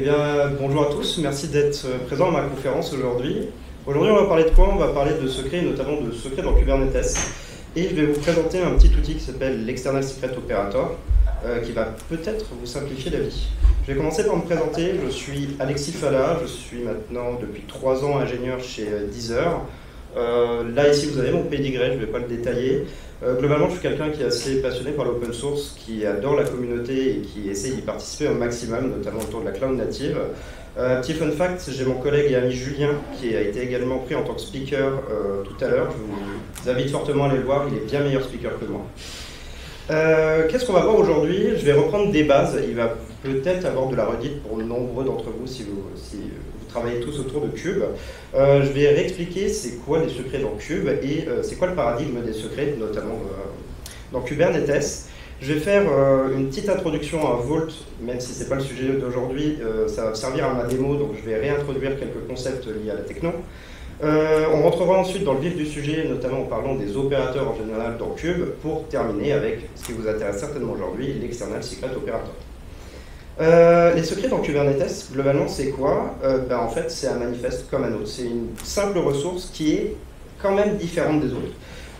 bien, bonjour à tous, merci d'être présents à ma conférence aujourd'hui. Aujourd'hui, on va parler de quoi? On va parler de secrets, notamment de secrets dans Kubernetes. Et je vais vous présenter un petit outil qui s'appelle l'External Secret Operator, qui va peut-être vous simplifier la vie. Je vais commencer par me présenter. Je suis Alexis Falla, je suis maintenant depuis 3 ans ingénieur chez Deezer. Là, ici, vous avez mon pédigré, je ne vais pas le détailler. Globalement, je suis quelqu'un qui est assez passionné par l'open source, qui adore la communauté et qui essaie d'y participer au maximum, notamment autour de la cloud native. Petit fun fact, j'ai mon collègue et ami Julien, qui a été également pris en tant que speaker tout à l'heure. Je vous invite fortement à aller le voir, il est bien meilleur speaker que moi. Qu'est-ce qu'on va voir aujourd'hui? Je vais reprendre des bases. Il va peut-être avoir de la redite pour nombreux d'entre vous si vous travaillez tous autour de Kube. Je vais réexpliquer c'est quoi les secrets dans Kube et c'est quoi le paradigme des secrets, notamment dans Kubernetes. Je vais faire une petite introduction à Vault, même si ce n'est pas le sujet d'aujourd'hui, ça va servir à ma démo, donc je vais réintroduire quelques concepts liés à la techno. On rentrera ensuite dans le vif du sujet, notamment en parlant des opérateurs en général dans Kube, pour terminer avec ce qui vous intéresse certainement aujourd'hui, l'External Secret Operator. Les secrets dans Kubernetes, globalement, c'est quoi? En fait, c'est un manifeste comme un autre. C'est une simple ressource qui est quand même différente des autres.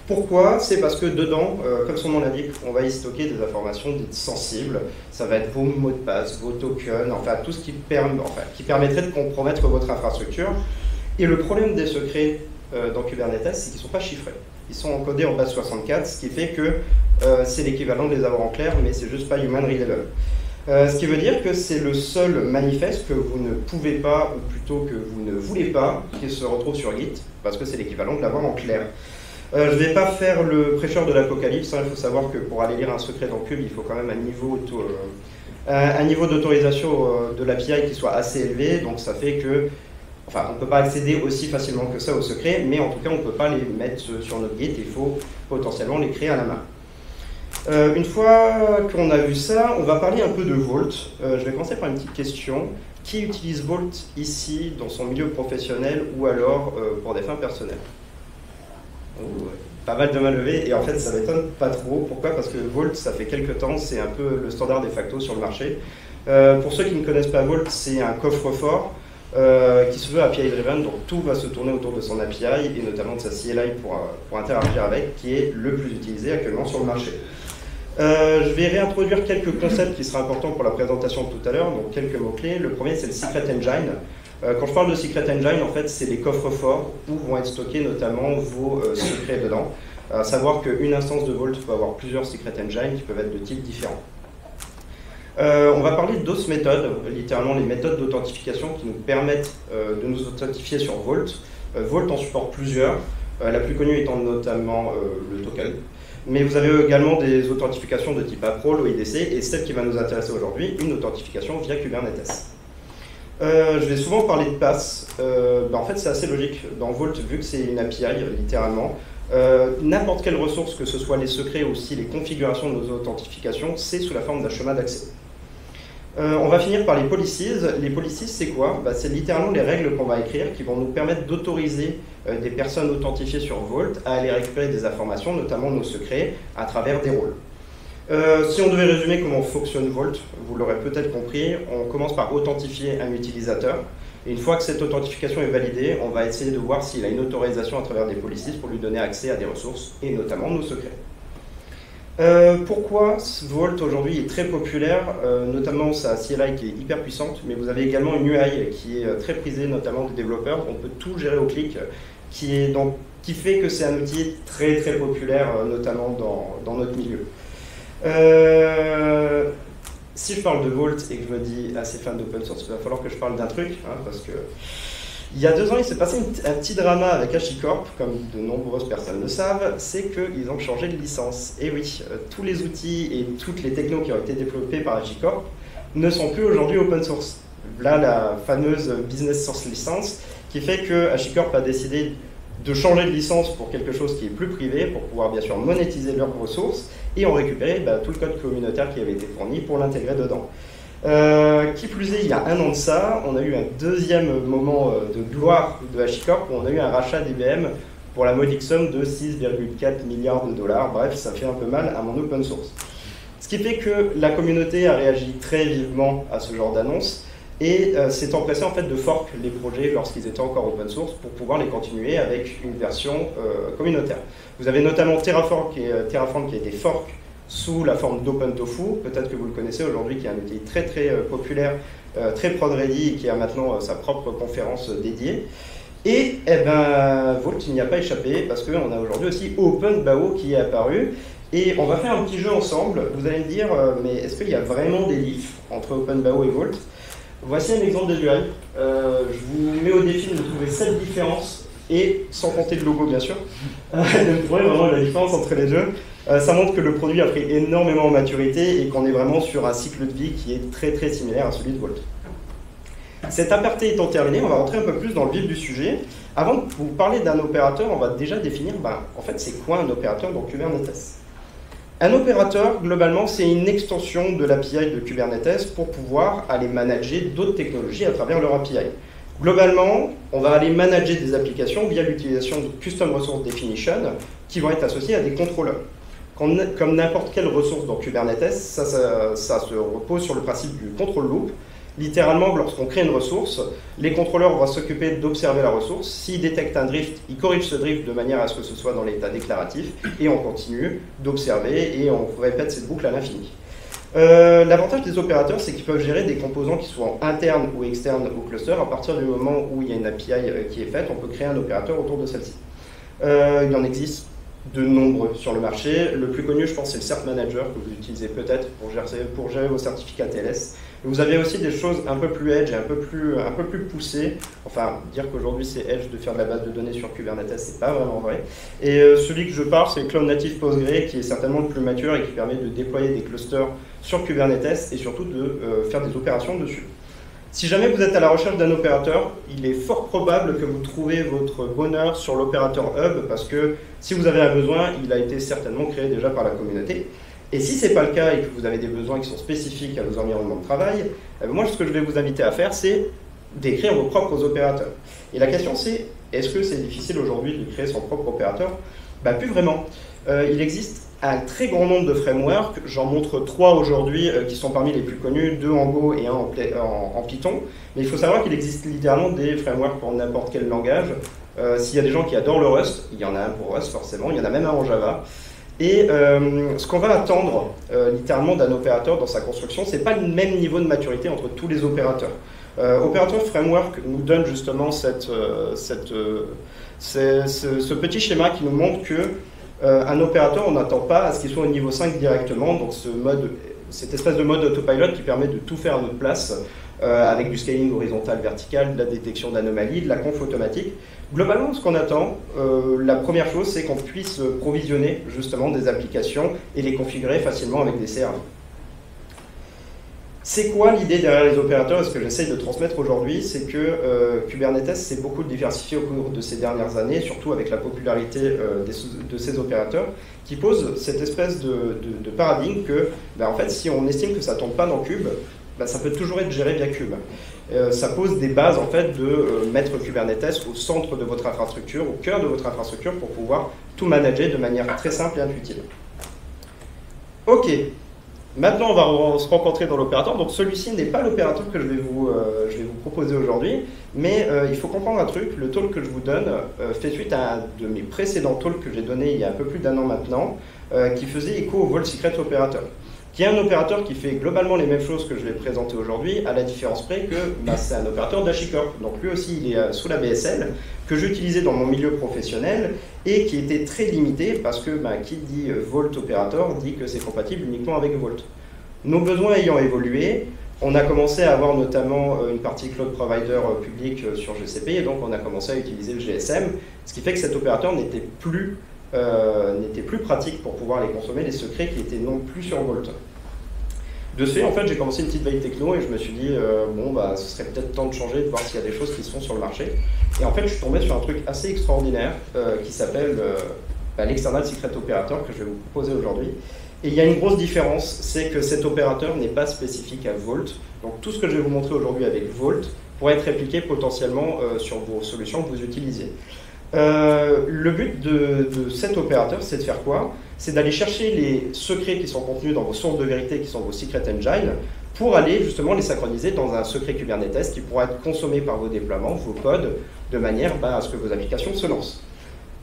Pourquoi? C'est parce que dedans, comme son nom l'indique, on va y stocker des informations dites sensibles. Ça va être vos mots de passe, vos tokens, enfin tout ce qui permettrait de compromettre votre infrastructure. Et le problème des secrets dans Kubernetes, c'est qu'ils ne sont pas chiffrés. Ils sont encodés en base 64, ce qui fait que c'est l'équivalent de les avoir en clair, mais c'est juste pas human readable. Ce qui veut dire que c'est le seul manifeste que vous ne pouvez pas, ou plutôt que vous ne voulez pas, qui se retrouve sur Git, parce que c'est l'équivalent de l'avoir en clair. Je ne vais pas faire le prêcheur de l'apocalypse, hein. Il faut savoir que pour aller lire un secret dans Kube, il faut quand même un niveau d'autorisation de l'API qui soit assez élevé, donc ça fait que on ne peut pas accéder aussi facilement que ça aux secrets, mais en tout cas, on ne peut pas les mettre sur notre Git, il faut potentiellement les créer à la main. Une fois qu'on a vu ça, on va parler un peu de Vault. Je vais commencer par une petite question. Qui utilise Vault ici dans son milieu professionnel ou alors pour des fins personnelles? Pas mal de mains levées, et en fait, ça ne m'étonne pas trop. Pourquoi? Parce que Vault, ça fait quelques temps, c'est un peu le standard de facto sur le marché. Pour ceux qui ne connaissent pas Vault, c'est un coffre-fort qui se veut API driven, donc tout va se tourner autour de son API et notamment de sa CLI pour interagir avec, qui est le plus utilisé actuellement sur le marché. Je vais réintroduire quelques concepts qui seraient importants pour la présentation de tout à l'heure, donc quelques mots-clés. Le premier, c'est le Secret Engine. Quand je parle de Secret Engine, en fait, c'est les coffres-forts où vont être stockés notamment vos secrets dedans. À savoir qu'une instance de Vault peut avoir plusieurs Secret Engines qui peuvent être de types différents. On va parler d'autres méthodes, littéralement les méthodes d'authentification qui nous permettent de nous authentifier sur Vault. Vault en supporte plusieurs, la plus connue étant notamment le token. Mais vous avez également des authentifications de type Aprol, OIDC, et celle qui va nous intéresser aujourd'hui, une authentification via Kubernetes. Je vais souvent parler de pass. En fait, c'est assez logique. Dans Vault, vu que c'est une API, littéralement, n'importe quelle ressource, que ce soit les secrets ou aussi les configurations de nos authentifications, c'est sous la forme d'un schéma d'accès. On va finir par les policies. Les policies, c'est quoi? C'est littéralement les règles qu'on va écrire qui vont nous permettre d'autoriser des personnes authentifiées sur Vault à aller récupérer des informations, notamment nos secrets, à travers des rôles. Si on devait résumer comment fonctionne Vault, vous l'aurez peut-être compris, on commence par authentifier un utilisateur. Et une fois que cette authentification est validée, on va essayer de voir s'il a une autorisation à travers des policies pour lui donner accès à des ressources, et notamment nos secrets. Pourquoi Vault aujourd'hui est très populaire, notamment sa CLI qui est hyper puissante, mais vous avez également une UI qui est très prisée, notamment des développeurs. On peut tout gérer au clic, qui fait que c'est un outil très très populaire, notamment dans notre milieu. Si je parle de Vault et que je me dis assez fan d'open source, il va falloir que je parle d'un truc, parce que il y a 2 ans, il s'est passé un petit drama avec HashiCorp, comme de nombreuses personnes le savent, c'est qu'ils ont changé de licence. Et oui, tous les outils et toutes les technos qui ont été développés par HashiCorp ne sont plus aujourd'hui open source. Là, la fameuse Business Source License, qui fait que HashiCorp a décidé de changer de licence pour quelque chose qui est plus privé, pour pouvoir bien sûr monétiser leurs ressources, et ont récupéré tout le code communautaire qui avait été fourni pour l'intégrer dedans. Qui plus est, il y a 1 an de ça, on a eu un deuxième moment de gloire de HashiCorp où on a eu un rachat d'IBM pour la modique somme de 6,4 milliards de dollars. Bref, ça fait un peu mal à mon open source. Ce qui fait que la communauté a réagi très vivement à ce genre d'annonce et s'est empressé en fait de fork les projets lorsqu'ils étaient encore open source pour pouvoir les continuer avec une version communautaire. Vous avez notamment Terraform qui a été fork sous la forme d'OpenTofu, peut-être que vous le connaissez aujourd'hui, qui est un outil très très populaire, très prod-ready et qui a maintenant sa propre conférence dédiée. Et eh ben, Vault n'y a pas échappé parce qu'on a aujourd'hui aussi OpenBAO qui est apparu. Et on va faire un petit jeu ensemble. Vous allez me dire, mais est-ce qu'il y a vraiment des diffs entre OpenBAO et Vault? Voici un exemple de UI. Je vous mets au défi de trouver 7 différences, et sans compter le logo bien sûr, de trouver vraiment la différence entre les deux. Ça montre que le produit a pris énormément en maturité et qu'on est vraiment sur un cycle de vie qui est très très similaire à celui de Vault. Cet aparté étant terminé, on va rentrer un peu plus dans le vif du sujet. Avant de vous parler d'un opérateur, on va déjà définir, en fait, c'est quoi un opérateur dans Kubernetes? Un opérateur, globalement, c'est une extension de l'API de Kubernetes pour pouvoir aller manager d'autres technologies à travers leur API. Globalement, on va aller manager des applications via l'utilisation de Custom Resource Definition qui vont être associées à des contrôleurs. Comme n'importe quelle ressource dans Kubernetes, ça se repose sur le principe du control loop. Littéralement, lorsqu'on crée une ressource, les contrôleurs vont s'occuper d'observer la ressource. S'ils détectent un drift, ils corrigent ce drift de manière à ce que ce soit dans l'état déclaratif, et on continue d'observer et on répète cette boucle à l'infini. L'avantage des opérateurs, c'est qu'ils peuvent gérer des composants qui soient internes ou externes au cluster. À partir du moment où il y a une API qui est faite, on peut créer un opérateur autour de celle-ci. Il y en existe de nombreux sur le marché. Le plus connu, je pense, c'est le Cert Manager que vous utilisez peut-être pour gérer vos certificats TLS. Vous avez aussi des choses un peu plus edge et un peu plus poussées. Enfin, dire qu'aujourd'hui c'est edge de faire de la base de données sur Kubernetes, c'est pas vraiment vrai. Et celui que je parle, c'est le Cloud Native Postgre, qui est certainement le plus mature et qui permet de déployer des clusters sur Kubernetes et surtout de faire des opérations dessus. Si jamais vous êtes à la recherche d'un opérateur, il est fort probable que vous trouvez votre bonheur sur l'opérateur Hub, parce que si vous avez un besoin, il a été certainement créé déjà par la communauté. Et si ce n'est pas le cas et que vous avez des besoins qui sont spécifiques à vos environnements de travail, moi ce que je vais vous inviter à faire, c'est d'écrire vos propres opérateurs. Et la question c'est, est-ce que c'est difficile aujourd'hui de créer son propre opérateur? Plus vraiment. Il existe un très grand nombre de frameworks, j'en montre 3 aujourd'hui qui sont parmi les plus connus, 2 en Go et 1 en Python. Mais il faut savoir qu'il existe littéralement des frameworks pour n'importe quel langage. S'il y a des gens qui adorent le Rust, il y en a un pour Rust forcément, il y en a même un en Java. Et ce qu'on va attendre littéralement d'un opérateur dans sa construction, c'est pas le même niveau de maturité entre tous les opérateurs. Operator Framework nous donne justement ce petit schéma qui nous montre que un opérateur, on n'attend pas à ce qu'il soit au niveau 5 directement, donc cette espèce de mode autopilot qui permet de tout faire à notre place, avec du scaling horizontal, vertical, de la détection d'anomalies, de la conf automatique. Globalement, ce qu'on attend, la première chose, c'est qu'on puisse provisionner justement des applications et les configurer facilement avec des CRV. C'est quoi l'idée derrière les opérateurs? Et ce que j'essaye de transmettre aujourd'hui, c'est que Kubernetes s'est beaucoup diversifié au cours de ces dernières années, surtout avec la popularité de ces opérateurs, qui posent cette espèce de paradigme que, en fait, si on estime que ça ne tombe pas dans Kube, ça peut toujours être géré via Kube. Ça pose des bases en fait de mettre Kubernetes au centre de votre infrastructure, au cœur de votre infrastructure pour pouvoir tout manager de manière très simple et intuitive. Ok, maintenant on va se rencontrer dans l'opérateur. Donc celui-ci n'est pas l'opérateur que je vais vous proposer aujourd'hui, mais il faut comprendre un truc, le talk que je vous donne fait suite à un de mes précédents talks que j'ai donné il y a un peu plus d'1 an maintenant, qui faisait écho au Vault Secret Operator, qui est un opérateur qui fait globalement les mêmes choses que je vais présenter aujourd'hui, à la différence près que c'est un opérateur d'HashiCorp. Donc lui aussi, il est sous la BSL, que j'utilisais dans mon milieu professionnel, et qui était très limité, parce que qui dit Vault Operator dit que c'est compatible uniquement avec Vault. Nos besoins ayant évolué, on a commencé à avoir notamment une partie cloud provider public sur GCP, et donc on a commencé à utiliser le GSM, ce qui fait que cet opérateur n'était plus pratique pour pouvoir les consommer, les secrets qui étaient non plus sur Vault. De ce fait, en fait, j'ai commencé une petite veille techno et je me suis dit, ce serait peut-être temps de changer, de voir s'il y a des choses qui se font sur le marché. Et en fait, je suis tombé sur un truc assez extraordinaire qui s'appelle l'External Secret Operator que je vais vous proposer aujourd'hui. Et il y a une grosse différence, c'est que cet opérateur n'est pas spécifique à Vault. Donc tout ce que je vais vous montrer aujourd'hui avec Vault pourrait être répliqué potentiellement sur vos solutions que vous utilisez. Le but de cet opérateur, c'est de faire quoi? C'est d'aller chercher les secrets qui sont contenus dans vos sources de vérité, qui sont vos secret engines, pour aller justement les synchroniser dans un secret Kubernetes qui pourra être consommé par vos déploiements, vos codes, de manière à ce que vos applications se lancent.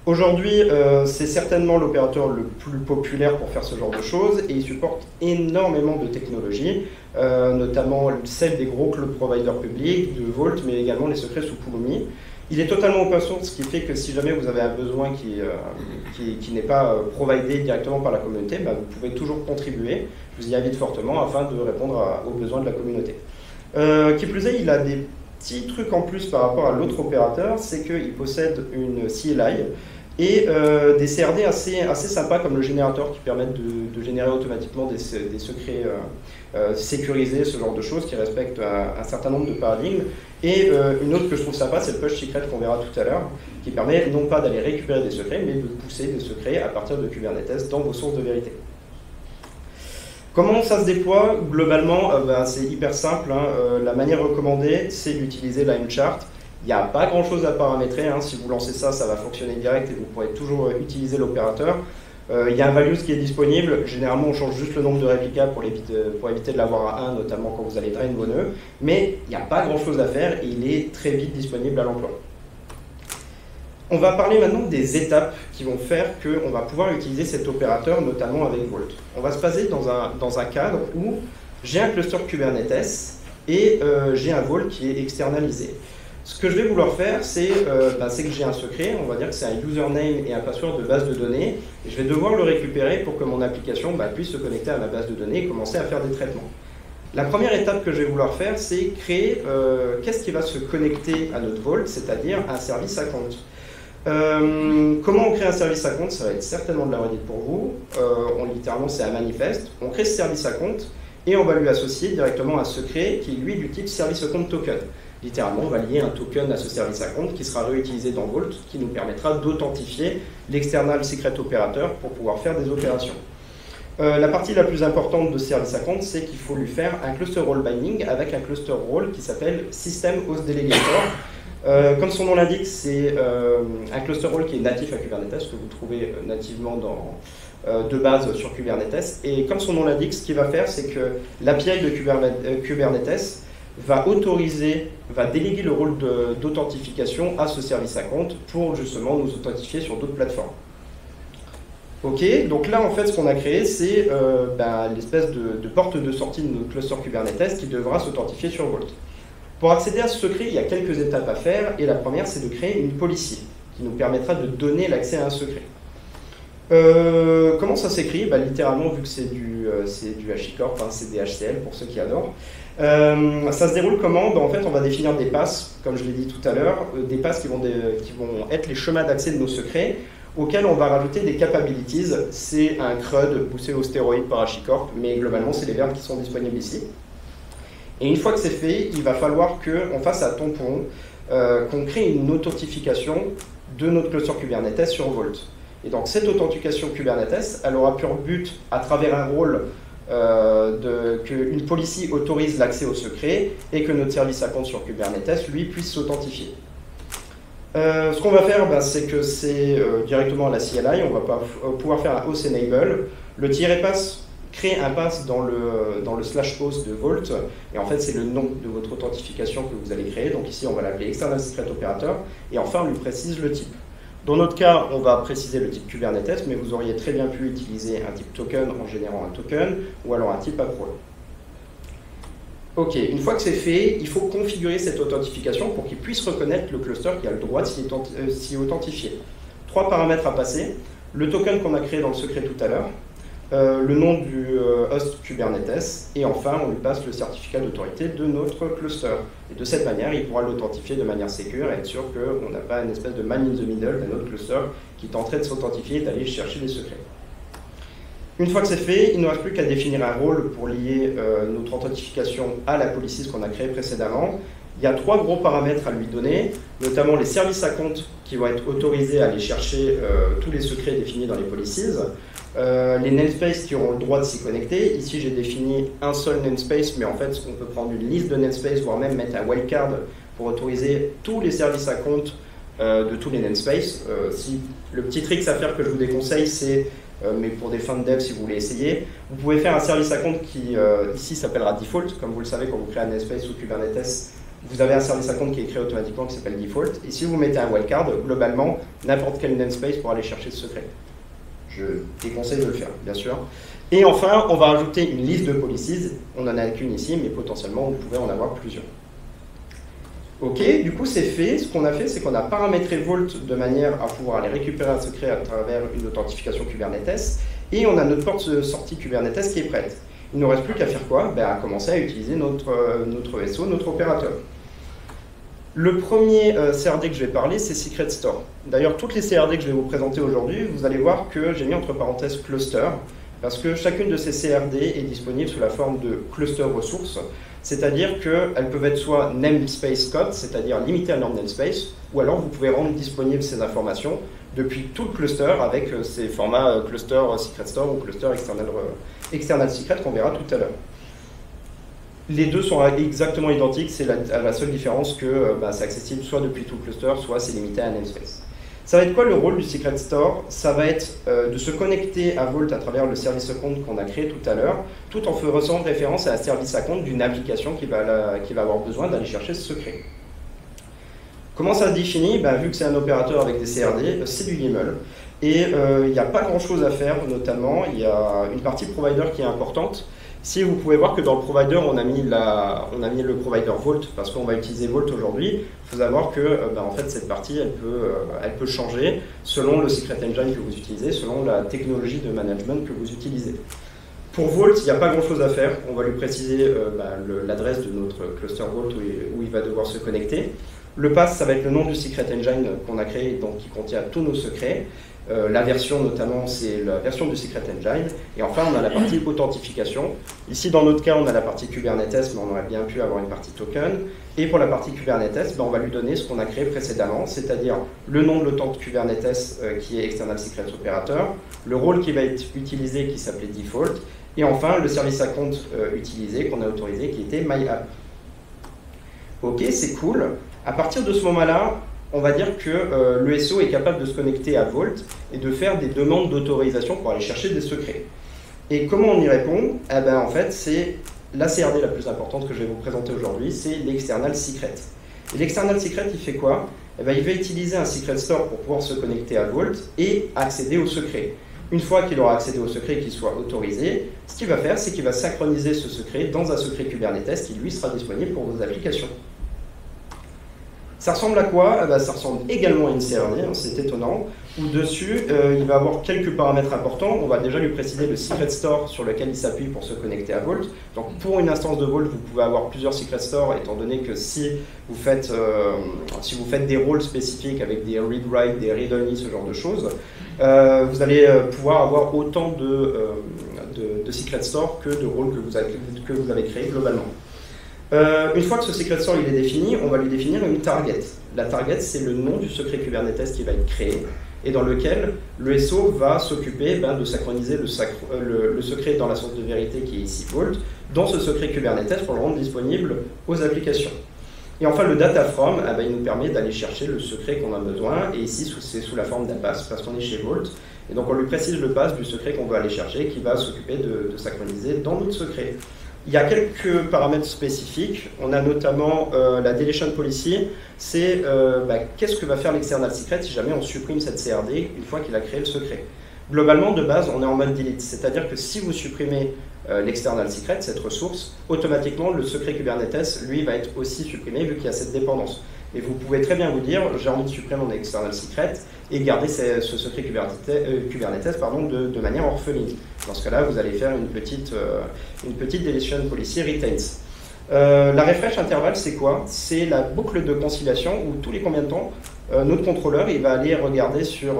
Aujourd'hui, c'est certainement l'opérateur le plus populaire pour faire ce genre de choses et il supporte énormément de technologies, notamment celle des gros cloud providers publics, de Vault, mais également les secrets sous Pulumi. Il est totalement open source, ce qui fait que si jamais vous avez un besoin qui n'est pas providé directement par la communauté, bah, vous pouvez toujours contribuer. Je vous y invite fortement afin de répondre aux besoins de la communauté. Qui plus est, il a des petits trucs en plus par rapport à l'autre opérateur, c'est qu'il possède une CLI et des CRD assez sympas comme le générateur qui permettent de générer automatiquement des secrets sécurisés, ce genre de choses qui respectent un certain nombre de paradigmes. Et une autre que je trouve sympa, c'est le push secret qu'on verra tout à l'heure, qui permet non pas d'aller récupérer des secrets, mais de pousser des secrets à partir de Kubernetes dans vos sources de vérité. Comment ça se déploie? Globalement, c'est hyper simple. Hein. La manière recommandée, c'est d'utiliser la mchart. Il n'y a pas grand-chose à paramétrer. Hein. Si vous lancez ça, ça va fonctionner direct et vous pourrez toujours utiliser l'opérateur. Il y a un values qui est disponible. Généralement, on change juste le nombre de réplicas pour éviter de l'avoir à 1, notamment quand vous allez drain vos nœuds. Mais il n'y a pas grand-chose à faire et il est très vite disponible à l'emploi. On va parler maintenant des étapes qui vont faire qu'on va pouvoir utiliser cet opérateur, notamment avec Vault. On va se baser dans un cadre où j'ai un cluster Kubernetes et j'ai un Vault qui est externalisé. Ce que je vais vouloir faire, c'est que j'ai un secret, on va dire que c'est un username et un password de base de données, et je vais devoir le récupérer pour que mon application puisse se connecter à ma base de données et commencer à faire des traitements. La première étape que je vais vouloir faire, c'est créer qu'est-ce qui va se connecter à notre Vault, c'est-à-dire un service à compte. Comment on crée un service à compte? Ça va être certainement de la redite pour vous. Littéralement, c'est un manifeste. On crée ce service à compte et on va lui associer directement un secret qui est lui du type service à compte token. Littéralement, on va lier un token à ce service à compte qui sera réutilisé dans Vault, qui nous permettra d'authentifier l'external secret opérateur pour pouvoir faire des opérations. La partie la plus importante de ce service à compte, c'est qu'il faut lui faire un cluster role binding avec un cluster role qui s'appelle System Host Delegator. Comme son nom l'indique, c'est un cluster role qui est natif à Kubernetes, que vous trouvez nativement de base sur Kubernetes. Et comme son nom l'indique, ce qu'il va faire, c'est que l'API de Kubernetes va déléguer le rôle d'authentification à ce service à compte pour justement nous authentifier sur d'autres plateformes. Ok, donc là en fait ce qu'on a créé, c'est l'espèce de porte de sortie de notre cluster Kubernetes qui devra s'authentifier sur Vault. Pour accéder à ce secret, il y a quelques étapes à faire, et la première, c'est de créer une policy qui nous permettra de donner l'accès à un secret. Comment ça s'écrit? Littéralement, vu que c'est du HashiCorp, c'est des HCL pour ceux qui adorent. Ça se déroule comment? En fait, on va définir des passes, comme je l'ai dit tout à l'heure, des passes qui vont être les chemins d'accès de nos secrets, auxquels on va rajouter des capabilities. C'est un CRUD poussé au stéroïde par HashiCorp, mais globalement, c'est les verbes qui sont disponibles ici. Et une fois que c'est fait, il va falloir qu'on fasse un tampon, qu'on crée une authentification de notre cluster Kubernetes sur Vault. Et donc cette authentification Kubernetes, elle aura pour but, à travers un rôle, qu'une policy autorise l'accès au secret et que notre service à compte sur Kubernetes, lui, puisse s'authentifier. Ce qu'on va faire, c'est que c'est directement à la CLI, on va pouvoir faire un host enable. Le -pass crée un pass dans le /host de Vault, et en fait c'est le nom de votre authentification que vous allez créer. Donc ici on va l'appeler external secret operator, et enfin on lui précise le type. Dans notre cas, on va préciser le type Kubernetes, mais vous auriez très bien pu utiliser un type token en générant un token, ou alors un type AppRole. Ok, une fois que c'est fait, il faut configurer cette authentification pour qu'il puisse reconnaître le cluster qui a le droit de s'y authentifier. 3 paramètres à passer: le token qu'on a créé dans le secret tout à l'heure, le nom du host Kubernetes, et enfin on lui passe le certificat d'autorité de notre cluster. Et de cette manière, il pourra l'authentifier de manière sécure et être sûr qu'on n'a pas une espèce de man in the middle d'un autre cluster qui tenterait de s'authentifier et d'aller chercher des secrets. Une fois que c'est fait, il ne reste plus qu'à définir un rôle pour lier notre authentification à la policy qu'on a créée précédemment. Il y a 3 gros paramètres à lui donner, notamment les services à compte qui vont être autorisés à aller chercher tous les secrets définis dans les policies, les namespaces qui auront le droit de s'y connecter. Ici, j'ai défini un seul namespace, mais en fait, on peut prendre une liste de namespaces, voire même mettre un wildcard pour autoriser tous les services à compte de tous les namespaces. Le petit trick à faire que je vous déconseille, c'est mais pour des fins de dev, si vous voulez essayer, vous pouvez faire un service à compte qui, ici, s'appellera default. Comme vous le savez, quand vous créez un namespace ou Kubernetes, vous avez un service à compte qui est créé automatiquement qui s'appelle default. Et si vous mettez un wildcard, globalement, n'importe quel namespace pourra aller chercher ce secret. Je déconseille de le faire, bien sûr. Et enfin, on va rajouter une liste de policies. On n'en a qu'une ici, mais potentiellement, vous pouvez en avoir plusieurs. Ok, du coup, c'est fait. Ce qu'on a fait, c'est qu'on a paramétré Vault de manière à pouvoir aller récupérer un secret à travers une authentification Kubernetes. Et on a notre porte sortie Kubernetes qui est prête. Il ne nous reste plus qu'à faire quoi? À commencer à utiliser notre SO, notre opérateur. Le premier CRD que je vais parler, c'est Secret Store. D'ailleurs, toutes les CRD que je vais vous présenter aujourd'hui, vous allez voir que j'ai mis entre parenthèses cluster, parce que chacune de ces CRD est disponible sous la forme de cluster ressources, c'est-à-dire qu'elles peuvent être soit namespace code, c'est-à-dire limitées à leur namespace, ou alors vous pouvez rendre disponibles ces informations depuis tout le cluster avec ces formats cluster Secret Store ou cluster external secret qu'on verra tout à l'heure. Les deux sont exactement identiques, c'est la seule différence que c'est accessible soit depuis tout le cluster, soit c'est limité à un namespace. Ça va être quoi le rôle du Secret Store? Ça va être de se connecter à Vault à travers le service à compte qu'on a créé tout à l'heure, tout en faisant référence à un service à compte d'une application qui va avoir besoin d'aller chercher ce secret. Comment ça se définit? Vu que c'est un opérateur avec des CRD, c'est du YAML. Et il n'y a pas grand-chose à faire, notamment, il y a une partie provider qui est importante. Si vous pouvez voir que dans le provider, on a mis le provider Vault, parce qu'on va utiliser Vault aujourd'hui. Il faut savoir que en fait, cette partie, elle peut changer selon le secret engine que vous utilisez, selon la technologie de management que vous utilisez. Pour Vault, il n'y a pas grand-chose à faire. On va lui préciser l'adresse de notre cluster Vault où il va devoir se connecter. Le pass, ça va être le nom du secret engine qu'on a créé, donc qui contient tous nos secrets. La version notamment, c'est la version du Secret Engine. Et enfin, on a la partie authentification. Ici, dans notre cas, on a la partie Kubernetes, mais on aurait bien pu avoir une partie token. Et pour la partie Kubernetes, on va lui donner ce qu'on a créé précédemment, c'est-à-dire le nom de l'authent Kubernetes qui est External Secret Operator, le rôle qui va être utilisé qui s'appelait Default, et enfin le service à compte utilisé qu'on a autorisé qui était MyApp. Ok, c'est cool. À partir de ce moment-là, on va dire que le SO est capable de se connecter à Vault et de faire des demandes d'autorisation pour aller chercher des secrets. Et comment on y répond? En fait, c'est la CRD la plus importante que je vais vous présenter aujourd'hui, c'est l'External Secret. Et l'External Secret, il fait quoi? Il va utiliser un Secret Store pour pouvoir se connecter à Vault et accéder au secret. Une fois qu'il aura accédé au secret et qu'il soit autorisé, ce qu'il va faire, c'est qu'il va synchroniser ce secret dans un secret Kubernetes qui, lui, sera disponible pour vos applications. Ça ressemble à quoi? Ça ressemble également à une CRD, c'est étonnant, où dessus, il va avoir quelques paramètres importants. On va déjà lui préciser le Secret Store sur lequel il s'appuie pour se connecter à Vault. Donc pour une instance de Vault, vous pouvez avoir plusieurs Secret Store, étant donné que si vous faites des rôles spécifiques avec des read-write, des read-only, ce genre de choses, vous allez pouvoir avoir autant de Secret Store que de rôles que vous avez créés globalement. Une fois que ce Secret Store il est défini, on va lui définir une target. La target, c'est le nom du secret Kubernetes qui va être créé et dans lequel le SO va s'occuper de synchroniser le secret dans la source de vérité qui est ici Vault, dans ce secret Kubernetes pour le rendre disponible aux applications. Et enfin, le data from, il nous permet d'aller chercher le secret qu'on a besoin, et ici, c'est sous la forme d'un pass, parce qu'on est chez Vault. Et donc, on lui précise le pass du secret qu'on veut aller chercher, qui va s'occuper de synchroniser dans notre secret. Il y a quelques paramètres spécifiques. On a notamment la deletion policy. C'est qu'est-ce que va faire l'external secret si jamais on supprime cette CRD une fois qu'il a créé le secret. Globalement, de base, on est en mode delete. C'est-à-dire que si vous supprimez l'external secret, cette ressource, automatiquement, le secret Kubernetes, lui, va être aussi supprimé vu qu'il y a cette dépendance. Et vous pouvez très bien vous dire, j'ai envie de supprimer mon external secret et garder ce secret Kubernetes de manière orpheline. Dans ce cas-là, vous allez faire une petite deletion policy retains. La refresh intervalle, c'est quoi? C'est la boucle de conciliation où tous les combien de temps, notre contrôleur il va aller regarder sur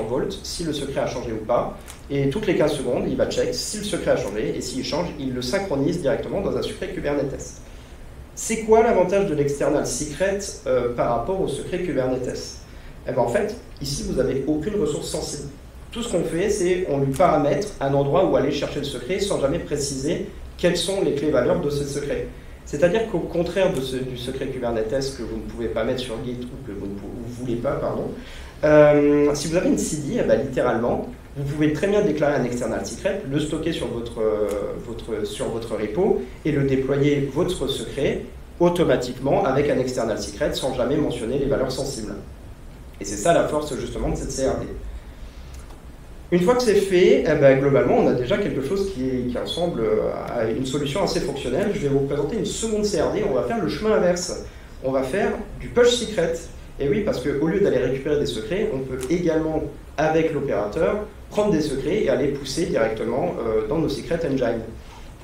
Vault si le secret a changé ou pas. Et toutes les 15 secondes, il va check si le secret a changé. Et s'il change, il le synchronise directement dans un secret Kubernetes. C'est quoi l'avantage de l'external secret par rapport au secret Kubernetes? En fait, ici, vous n'avez aucune ressource sensible. Tout ce qu'on fait, c'est on lui paramètre un endroit où aller chercher le secret sans jamais préciser quelles sont les clés valeurs de ce secret. C'est-à-dire qu'au contraire du secret Kubernetes que vous ne pouvez pas mettre sur Git ou que vous ne voulez pas, si vous avez une CD, littéralement, Vous pouvez très bien déclarer un external secret, le stocker sur votre repo et le déployer votre secret automatiquement avec un external secret sans jamais mentionner les valeurs sensibles. Et c'est ça la force justement de cette CRD. Une fois que c'est fait, eh ben, globalement, on a déjà quelque chose qui ressemble à une solution assez fonctionnelle. Je vais vous présenter une seconde CRD. On va faire le chemin inverse. On va faire du push secret. Et oui, parce qu'au lieu d'aller récupérer des secrets, on peut également, avec l'opérateur, prendre des secrets et aller pousser directement dans nos secret engines.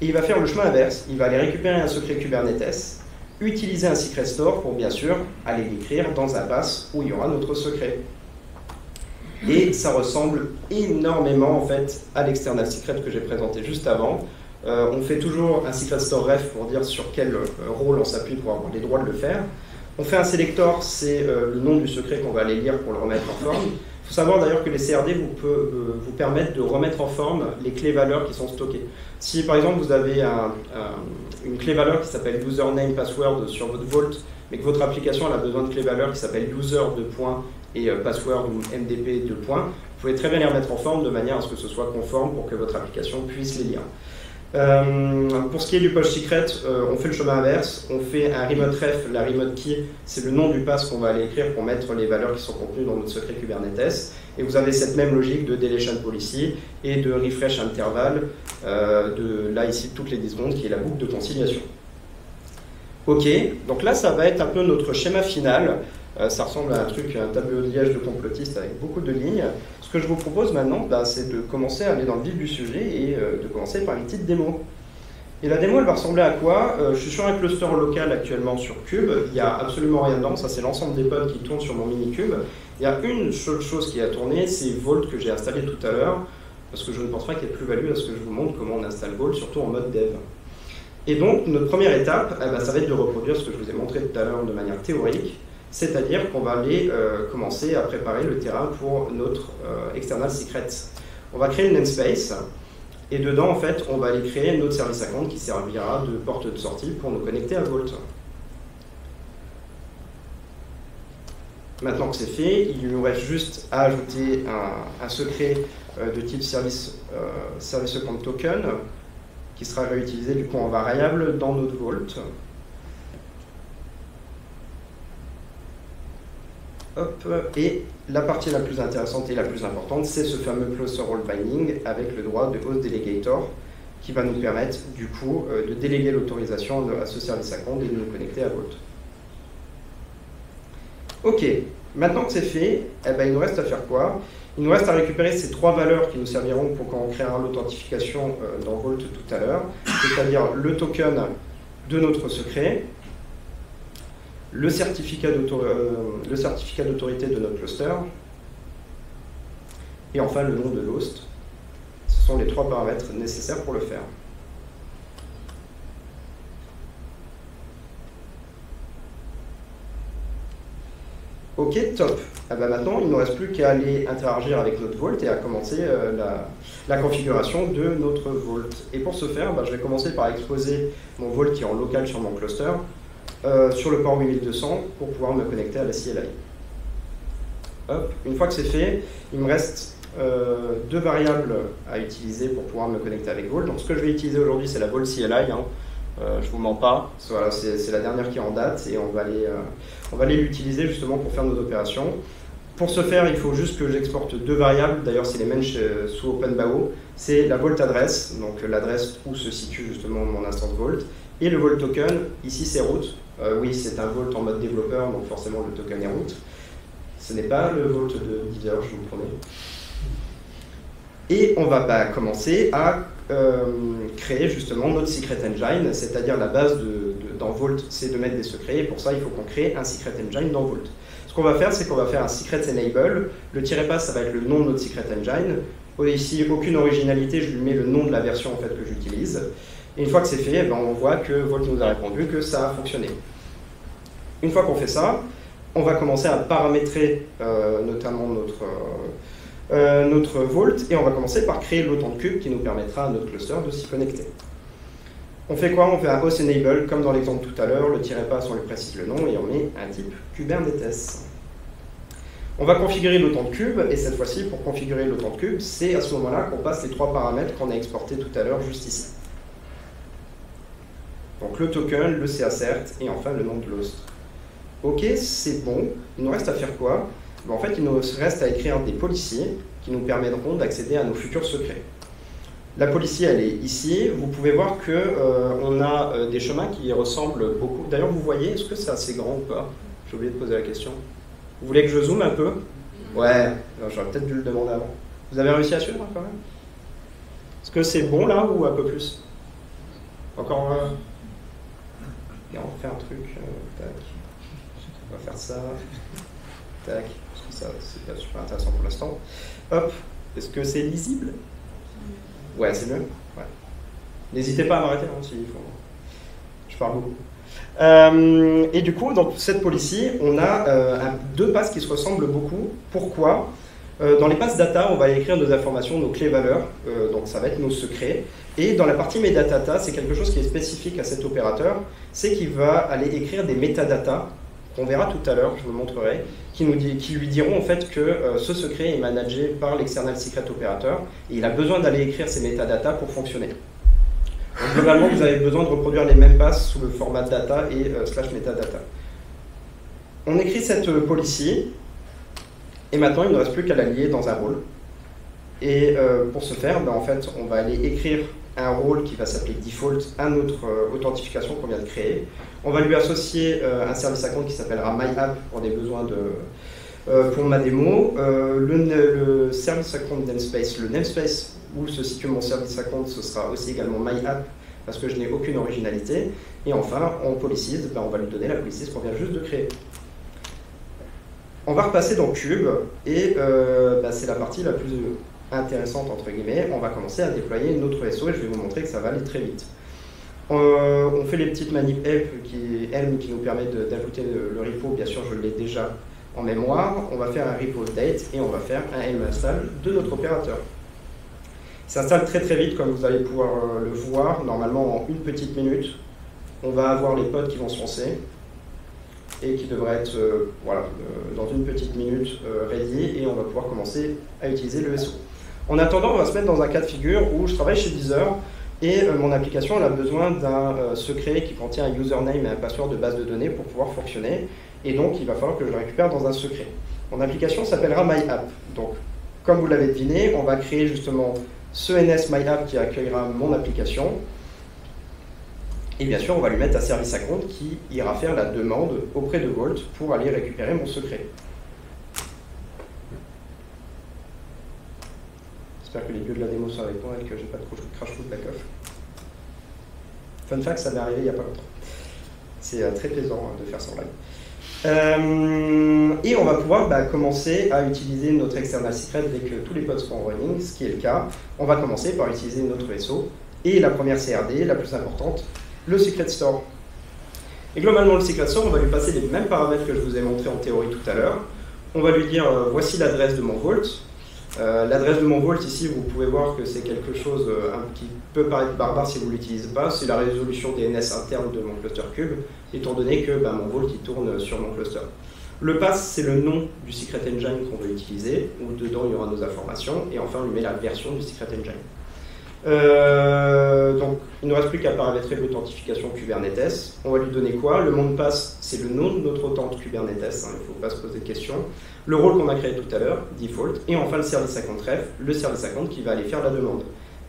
Et il va faire le chemin inverse. Il va aller récupérer un secret Kubernetes, utiliser un secret store pour, bien sûr, aller l'écrire dans un pass où il y aura notre secret. Et ça ressemble énormément en fait à l'external secret que j'ai présenté juste avant. On fait toujours un secret store ref pour dire sur quel rôle on s'appuie pour avoir les droits de le faire. On fait un selector, c'est le nom du secret qu'on va aller lire pour le remettre en forme. Il faut savoir d'ailleurs que les CRD vous permettent de remettre en forme les clés valeurs qui sont stockées. Si par exemple vous avez une clé valeur qui s'appelle username password sur votre Vault, mais que votre application a besoin de clé valeur qui s'appelle user et password ou MDP vous pouvez très bien les remettre en forme de manière à ce que ce soit conforme pour que votre application puisse les lire. Pour ce qui est du push secret, on fait le chemin inverse, on fait un remote ref, la remote key, c'est le nom du pass qu'on va aller écrire pour mettre les valeurs qui sont contenues dans notre secret Kubernetes, et vous avez cette même logique de deletion policy et de refresh interval, là ici toutes les 10 secondes, qui est la boucle de conciliation. Ok, donc là ça va être un peu notre schéma final. Ça ressemble à un tableau de liège de complotiste avec beaucoup de lignes. Ce que je vous propose maintenant, c'est de commencer à aller dans le vif du sujet et de commencer par une petite démo. Et la démo, elle va ressembler à quoi? Je suis sur un cluster local actuellement sur Cube. Il n'y a absolument rien dedans. Ça, c'est l'ensemble des pods qui tournent sur mon mini-cube. Il y a une seule chose qui a tourné, c'est Vault que j'ai installé tout à l'heure, parce que je ne pense pas qu'il y ait de plus-value à ce que je vous montre comment on installe Vault, surtout en mode dev. Et donc, notre première étape, ça va être de reproduire ce que je vous ai montré tout à l'heure de manière théorique. C'est-à-dire qu'on va aller commencer à préparer le terrain pour notre external secret. On va créer une namespace, et dedans, en fait, on va aller créer notre service account qui servira de porte de sortie pour nous connecter à Vault. Maintenant que c'est fait, il nous reste juste à ajouter un secret de type service account token, qui sera réutilisé du coup en variable dans notre Vault. Hop, et la partie la plus intéressante et la plus importante, c'est ce fameux cluster role binding avec le droit de host delegator qui va nous permettre du coup de déléguer l'autorisation à ce service account et de nous connecter à Vault. Ok, maintenant que c'est fait, il nous reste à faire quoi? Il nous reste à récupérer ces trois valeurs qui nous serviront pour quand on créera l'authentification dans Vault tout à l'heure, c'est-à-dire le token de notre secret, le certificat d'autorité de notre cluster, et enfin le nom de l'host. Ce sont les trois paramètres nécessaires pour le faire. Ok, top. Maintenant, il ne nous reste plus qu'à aller interagir avec notre Vault et à commencer la configuration de notre Vault. Et pour ce faire, je vais commencer par exposer mon Vault qui est en local sur mon cluster, sur le port 8200 pour pouvoir me connecter à la CLI. Hop. Une fois que c'est fait, il me reste deux variables à utiliser pour pouvoir me connecter avec Vault. Donc ce que je vais utiliser aujourd'hui, c'est la Vault CLI. Je ne vous mens pas, voilà, c'est la dernière qui est en date et on va aller l'utiliser justement pour faire nos opérations. Pour ce faire, il faut juste que j'exporte deux variables, d'ailleurs c'est les mêmes sous OpenBAO. C'est la Vault adresse, donc l'adresse où se situe justement mon instance Vault, et le Vault token, ici c'est root. Oui, c'est un Vault en mode développeur, donc forcément le token est root. Ce n'est pas le Vault de Deezer, je vous le promets. Et on va commencer à créer justement notre secret engine, c'est-à-dire la base dans Vault, c'est de mettre des secrets, et pour ça il faut qu'on crée un secret engine dans Vault. Ce qu'on va faire, c'est qu'on va faire un secret enable, le -pass ça va être le nom de notre secret engine, ici aucune originalité, je lui mets le nom de la version en fait, que j'utilise, et une fois que c'est fait, on voit que Vault nous a répondu que ça a fonctionné. Une fois qu'on fait ça, on va commencer à paramétrer notamment notre Vault, et on va commencer par créer l'autant de cubes qui nous permettra à notre cluster de s'y connecter. On fait quoi? On fait un host enable, comme dans l'exemple tout à l'heure, le -pass, on lui précise le nom, et on met un type Kubernetes. On va configurer l'autant de cubes, et cette fois-ci, pour configurer l'autant de cubes, c'est à ce moment-là qu'on passe les 3 paramètres qu'on a exportés tout à l'heure, juste ici. Donc le token, le CACERT, et enfin le nom de l'host. Ok, c'est bon. Il nous reste à faire quoi? En fait, il nous reste à écrire des policiers qui nous permettront d'accéder à nos futurs secrets. La policy, elle est ici. Vous pouvez voir qu'on a des chemins qui ressemblent beaucoup. D'ailleurs, vous voyez, est-ce que c'est assez grand ou pas? J'ai oublié de poser la question. Vous voulez que je zoome un peu? Ouais, j'aurais peut-être dû le demander avant. Vous avez réussi à suivre quand même? Est-ce que c'est bon là ou un peu plus? Encore et on va faire un truc. Tac. On va faire ça. Tac. Parce que ça, c'est pas super intéressant pour l'instant. Hop. Est-ce que c'est lisible? Ouais, c'est mieux. Ouais. N'hésitez pas à m'arrêter hein, s'il faut. Je parle beaucoup. Et du coup, dans cette policy, on a 2 passes qui se ressemblent beaucoup. Pourquoi? Dans les passes data, on va écrire nos informations, nos clés valeurs, donc ça va être nos secrets. Et dans la partie metadata, c'est quelque chose qui est spécifique à cet opérateur, c'est qu'il va aller écrire des metadata, qu'on verra tout à l'heure, je vous le montrerai, qui lui diront en fait que ce secret est managé par l'external secret operator, et il a besoin d'aller écrire ces metadata pour fonctionner. Donc, globalement, vous avez besoin de reproduire les mêmes passes sous le format data et / metadata. On écrit cette policy, et maintenant il ne reste plus qu'à la lier dans un rôle. Et pour ce faire, en fait, on va aller écrire un rôle qui va s'appeler default à notre authentification qu'on vient de créer. On va lui associer un service account qui s'appellera myapp pour des besoins pour ma démo. Le service account namespace, le namespace où se situe mon service account, ce sera aussi également myapp parce que je n'ai aucune originalité. Et enfin, en policies, on va lui donner la policy qu'on vient juste de créer. On va repasser dans Cube et c'est la partie la plus intéressante entre guillemets. On va commencer à déployer notre SO et je vais vous montrer que ça va aller très vite. On fait les petites manip help qui nous permet d'ajouter le repo. Bien sûr, je l'ai déjà en mémoire. On va faire un repo update et on va faire un helm install de notre opérateur. Il s'installe très très vite comme vous allez pouvoir le voir. Normalement en une petite minute, on va avoir les pods qui vont se lancer et qui devraient être dans une petite minute ready et on va pouvoir commencer à utiliser le SO. En attendant, on va se mettre dans un cas de figure où je travaille chez Deezer et mon application elle a besoin d'un secret qui contient un username et un password de base de données pour pouvoir fonctionner et donc il va falloir que je le récupère dans un secret. Mon application s'appellera myapp. Donc, comme vous l'avez deviné, on va créer justement ce NS myapp qui accueillera mon application. Et bien sûr, on va lui mettre un service account qui ira faire la demande auprès de Vault pour aller récupérer mon secret. J'espère que les vieux de la démo sont avec moi et que j'ai pas de crash de back-off. Fun fact, ça m'est arrivé il n'y a pas longtemps. C'est très plaisant de faire ça en live. Et on va pouvoir commencer à utiliser notre external secret dès que tous les pods seront running, ce qui est le cas. On va commencer par utiliser notre SO et la première CRD, la plus importante, le Secret Store. Et globalement, le Secret Store, on va lui passer les mêmes paramètres que je vous ai montré en théorie tout à l'heure. On va lui dire, voici l'adresse de mon Vault. L'adresse de mon Vault, ici, vous pouvez voir que c'est quelque chose qui peut paraître barbare si vous ne l'utilisez pas. C'est la résolution DNS interne de mon cluster cube, étant donné que mon Vault il tourne sur mon cluster. Le pass, c'est le nom du Secret Engine qu'on veut utiliser, où dedans il y aura nos informations, et enfin on lui met la version du Secret Engine. Donc, il ne nous reste plus qu'à paramétrer l'authentification Kubernetes. On va lui donner quoi? Le mot de passe, c'est le nom de notre authent Kubernetes, il ne faut pas se poser de questions. Le rôle qu'on a créé tout à l'heure, default, et enfin le service account ref, le service account qui va aller faire la demande.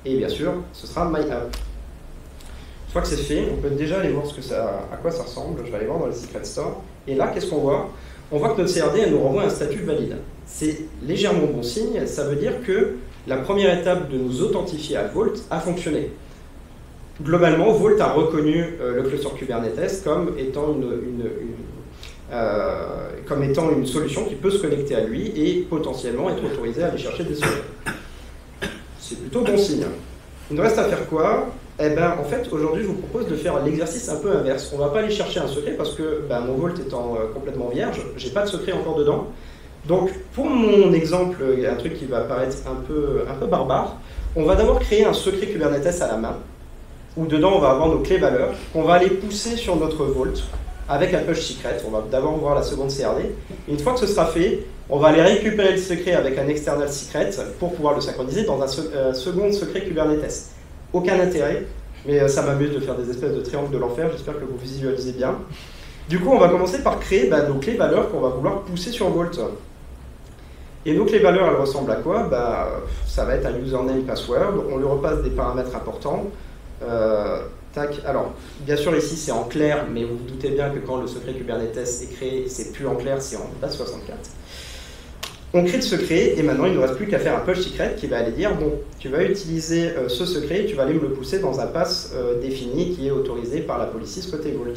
Et bien sûr, ce sera myapp. Une fois que c'est fait, on peut déjà aller voir à quoi ça ressemble. Je vais aller voir dans le Secret Store. Et là, qu'est-ce qu'on voit? On voit que notre CRD, elle nous renvoie un statut valide. C'est légèrement bon signe, ça veut dire que la première étape de nous authentifier à Vault a fonctionné. Globalement, Vault a reconnu le cluster Kubernetes comme étant une solution qui peut se connecter à lui et potentiellement être autorisé à aller chercher des secrets. C'est plutôt bon signe. Il nous reste à faire quoi? En fait, aujourd'hui, je vous propose de faire l'exercice un peu inverse. On ne va pas aller chercher un secret parce que mon Vault étant complètement vierge, j'ai pas de secret encore dedans. Donc, pour mon exemple, il y a un truc qui va paraître un peu barbare. On va d'abord créer un secret Kubernetes à la main, où dedans, on va avoir nos clés valeurs, qu'on va aller pousser sur notre Vault. avec un push secret. On va d'abord voir la seconde CRD. Et une fois que ce sera fait, on va aller récupérer le secret avec un external secret pour pouvoir le synchroniser dans un second secret Kubernetes. Aucun intérêt, mais ça m'amuse de faire des espèces de triangles de l'enfer, j'espère que vous visualisez bien. Du coup, on va commencer par créer nos clés valeurs qu'on va vouloir pousser sur Vault. Et nos clés valeurs, elles ressemblent à quoi? Ça va être un username password, on lui repasse des paramètres importants. Alors, bien sûr, ici, c'est en clair, mais vous vous doutez bien que quand le secret Kubernetes est créé, c'est plus en clair, c'est en base 64. On crée le secret, et maintenant, il ne nous reste plus qu'à faire un push secret qui va aller dire, bon, tu vas utiliser ce secret, tu vas aller me le pousser dans un pass défini qui est autorisé par la policy côté Vault.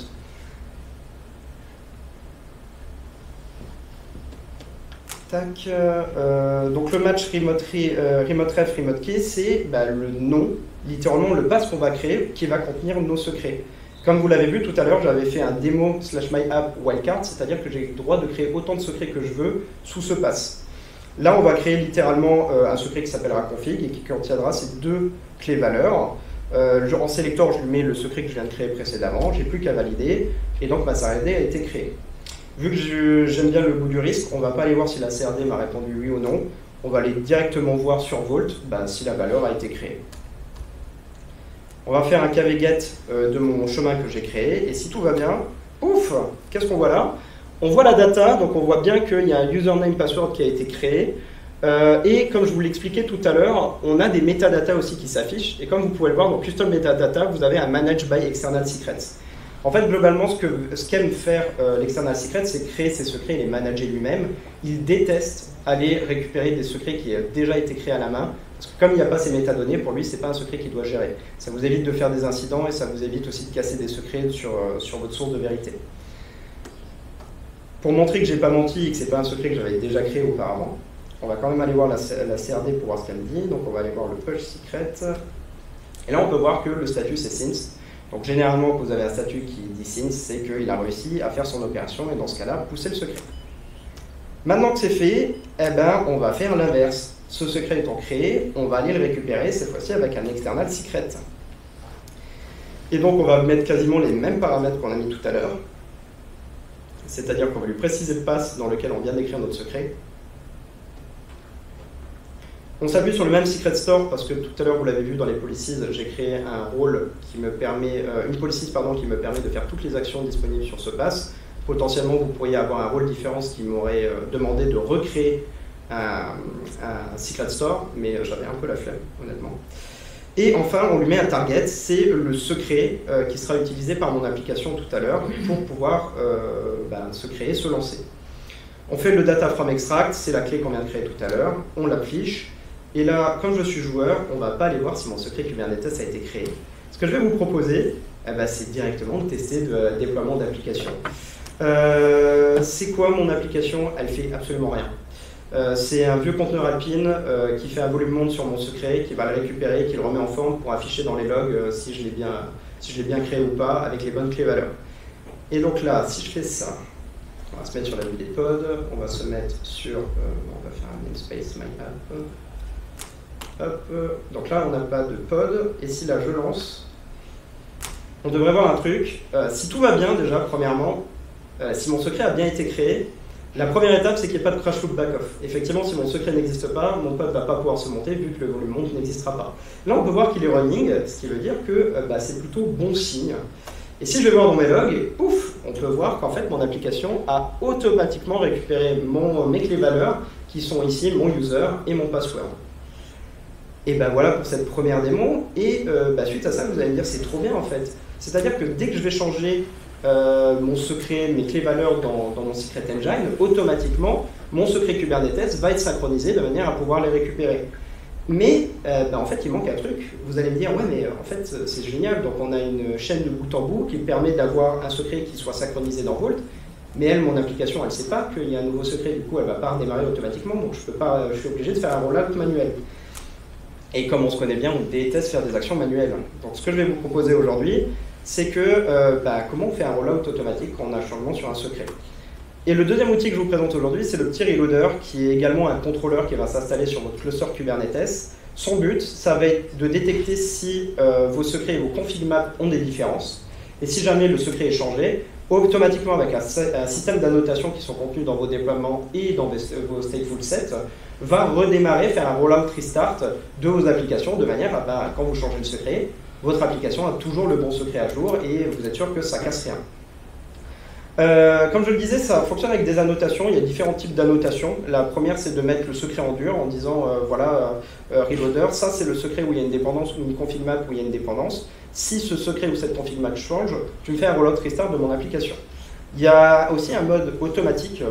Tac. Donc le match remote ref, remote key, c'est le nom, littéralement le pass qu'on va créer qui va contenir nos secrets. Comme vous l'avez vu tout à l'heure, j'avais fait un démo /myapp wildcard, c'est-à-dire que j'ai le droit de créer autant de secrets que je veux sous ce pass. Là, on va créer littéralement un secret qui s'appellera config et qui contiendra ces deux clés valeurs. En sélecteur, je lui mets le secret que je viens de créer précédemment, j'ai plus qu'à valider, et donc ma CRD a été créée. Vu que j'aime bien le goût du risque, on ne va pas aller voir si la CRD m'a répondu oui ou non. On va aller directement voir sur Vault si la valeur a été créée. On va faire un kv-get de mon chemin que j'ai créé. Et si tout va bien, ouf, qu'est-ce qu'on voit là? On voit la data, donc on voit bien qu'il y a un username password qui a été créé. Et comme je vous l'expliquais tout à l'heure, on a des metadata aussi qui s'affichent. Et comme vous pouvez le voir, dans Custom Metadata, vous avez un Manage by External Secrets. En fait, globalement, ce qu'aime faire l'external secret, c'est créer ses secrets et les manager lui-même. Il déteste aller récupérer des secrets qui ont déjà été créés à la main, parce que comme il n'y a pas ces métadonnées, pour lui, ce n'est pas un secret qu'il doit gérer. Ça vous évite de faire des incidents et ça vous évite aussi de casser des secrets sur votre source de vérité. Pour montrer que je n'ai pas menti et que ce n'est pas un secret que j'avais déjà créé auparavant, on va quand même aller voir la CRD pour voir ce qu'elle me dit. Donc on va aller voir le push secret. Et là, on peut voir que le statut, c'est since. Donc généralement, quand vous avez un statut qui dit since, c'est qu'il a réussi à faire son opération et dans ce cas-là, pousser le secret. Maintenant que c'est fait, on va faire l'inverse. Ce secret étant créé, on va aller le récupérer, cette fois-ci avec un external secret. Et donc on va mettre quasiment les mêmes paramètres qu'on a mis tout à l'heure. C'est-à-dire qu'on va lui préciser le pass dans lequel on vient d'écrire notre secret. On s'appuie sur le même secret store parce que tout à l'heure, vous l'avez vu dans les policies, j'ai créé un rôle qui me permet, une policy qui me permet de faire toutes les actions disponibles sur ce pass. Potentiellement, vous pourriez avoir un rôle différent, ce qui m'aurait demandé de recréer un secret store, mais j'avais un peu la flemme, honnêtement. Et enfin, on lui met un target, c'est le secret qui sera utilisé par mon application tout à l'heure pour pouvoir se créer, se lancer. On fait le data from extract, c'est la clé qu'on vient de créer tout à l'heure, on l'affiche. Et là, comme je suis joueur, on ne va pas aller voir si mon secret Kubernetes a été créé. Ce que je vais vous proposer, c'est directement de tester le déploiement d'application. C'est quoi mon application? Elle fait absolument rien. C'est un vieux conteneur Alpine qui fait un volume monde sur mon secret, qui va le récupérer, qui le remet en forme pour afficher dans les logs si je l'ai bien créé ou pas, avec les bonnes clés valeurs. Et donc là, si je fais ça, on va se mettre sur la vue des pods, on va se mettre sur, on va faire un namespace myapp. Hop, donc là, on n'a pas de pod, et si là je lance, on devrait voir un truc. Si tout va bien, déjà, premièrement, si mon secret a bien été créé, la première étape, c'est qu'il n'y ait pas de crash loop back-off. Effectivement, si mon secret n'existe pas, mon pod ne va pas pouvoir se monter, vu que le volume monde n'existera pas. Là, on peut voir qu'il est running, ce qui veut dire que c'est plutôt bon signe. Et si je vais voir dans mes logs, pouf, on peut voir qu'en fait, mon application a automatiquement récupéré mes clés valeurs, qui sont ici mon user et mon password. Et voilà pour cette première démo, et suite à ça, vous allez me dire c'est trop bien en fait. C'est-à-dire que dès que je vais changer mon secret, mes clés valeurs dans mon Secret Engine, automatiquement, mon secret Kubernetes va être synchronisé de manière à pouvoir les récupérer. Mais en fait, il manque un truc. Vous allez me dire, ouais, mais en fait, c'est génial. Donc, on a une chaîne de bout en bout qui permet d'avoir un secret qui soit synchronisé dans Vault. Mais elle, mon application, elle ne sait pas qu'il y a un nouveau secret. Du coup, elle ne va pas redémarrer automatiquement. Donc, je suis obligé de faire un rollout manuel. Et comme on se connaît bien, on déteste faire des actions manuelles. Donc, ce que je vais vous proposer aujourd'hui, c'est que comment on fait un rollout automatique quand on a un changement sur un secret. Et le deuxième outil que je vous présente aujourd'hui, c'est le petit reloader, qui est également un contrôleur qui va s'installer sur votre cluster Kubernetes. Son but, ça va être de détecter si vos secrets et vos config maps ont des différences. Et si jamais le secret est changé, automatiquement avec un système d'annotation qui sont contenus dans vos déploiements et dans vos stateful sets, va redémarrer, faire un rollout restart de vos applications de manière à, quand vous changez le secret, votre application a toujours le bon secret à jour et vous êtes sûr que ça casse rien. Comme je le disais, ça fonctionne avec des annotations. Il y a différents types d'annotations. La première, c'est de mettre le secret en dur en disant, voilà, reloader, ça c'est le secret où il y a une dépendance ou une config map où il y a une dépendance. Si ce secret ou cette config map change, tu me fais un rollout restart de mon application. Il y a aussi un mode automatique.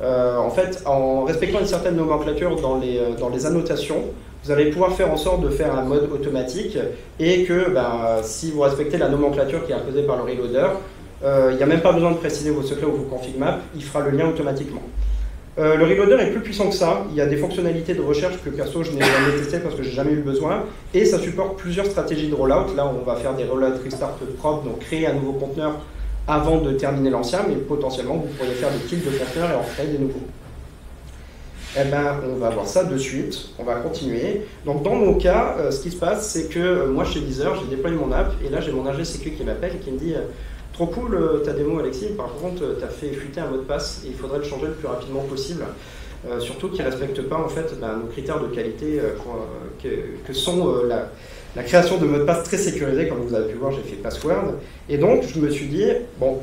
En fait, en respectant une certaine nomenclature dans les annotations, vous allez pouvoir faire en sorte de faire un mode automatique et que si vous respectez la nomenclature qui est imposée par le reloader, il n'y a même pas besoin de préciser vos secrets ou vos config maps, il fera le lien automatiquement. Le reloader est plus puissant que ça, il y a des fonctionnalités de recherche que perso je n'ai jamais testées parce que j'ai jamais eu besoin, et ça supporte plusieurs stratégies de rollout. Là on va faire des rollout restart propres, donc créer un nouveau conteneur avant de terminer l'ancien, mais potentiellement vous pourriez faire des kills de conteneurs et en créer des nouveaux. Eh ben, on va voir ça de suite, on va continuer. Donc dans mon cas, ce qui se passe, c'est que moi chez Deezer, j'ai déployé mon app, et là j'ai mon ingé sécu qui m'appelle et qui me dit trop cool ta démo Alexis, par contre tu as fait fuiter un mot de passe et il faudrait le changer le plus rapidement possible. Surtout qu'il ne respecte pas en fait nos critères de qualité que sont la création de mots de passe très sécurisés, comme vous avez pu voir, j'ai fait password. Et donc je me suis dit, bon,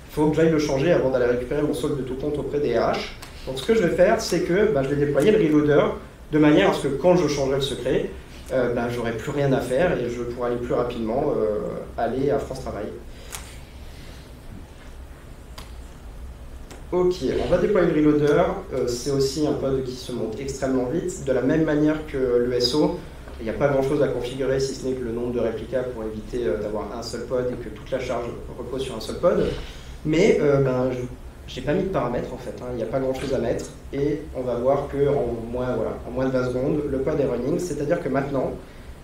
il faut que j'aille le changer avant d'aller récupérer mon solde de tout compte auprès des RH. Donc ce que je vais faire, c'est que je vais déployer le reloader de manière à ce que quand je changerai le secret, j'aurai plus rien à faire et je pourrai aller plus rapidement aller à France Travail. Ok, on va déployer le reloader, c'est aussi un pod qui se monte extrêmement vite, de la même manière que le SO, il n'y a pas grand chose à configurer si ce n'est que le nombre de réplicas pour éviter d'avoir un seul pod et que toute la charge repose sur un seul pod, mais j'ai pas mis de paramètres en fait, il n'y a pas grand chose à mettre, et on va voir qu'en moins de 20 secondes, le pod est running, c'est-à-dire que maintenant,